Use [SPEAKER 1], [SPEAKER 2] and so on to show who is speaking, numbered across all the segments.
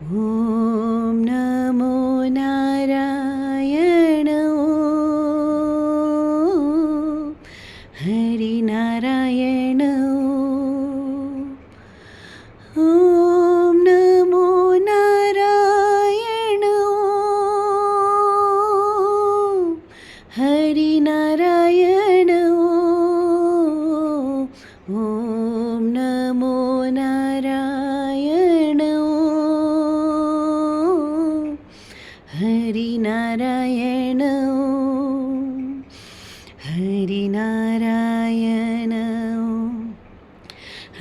[SPEAKER 1] Om NaMo Narayana Harinarayan Om NaMo Narayana Harinarayan Om NaMo Narayana Harinarayan Harinarayan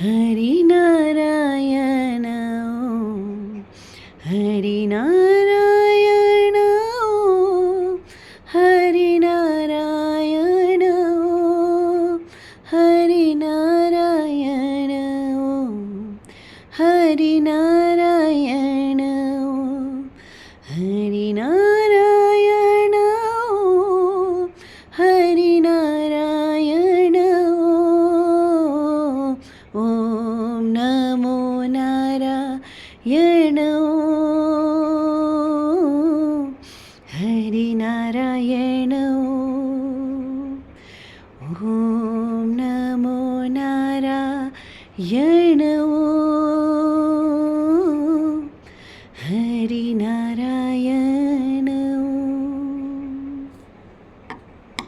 [SPEAKER 1] Harinarayan Harinarayan Harinarayan Harinarayan Harinarayan Harinarayan Harinarayan Om NaMo Narayana Harinarayan Om NaMo Narayana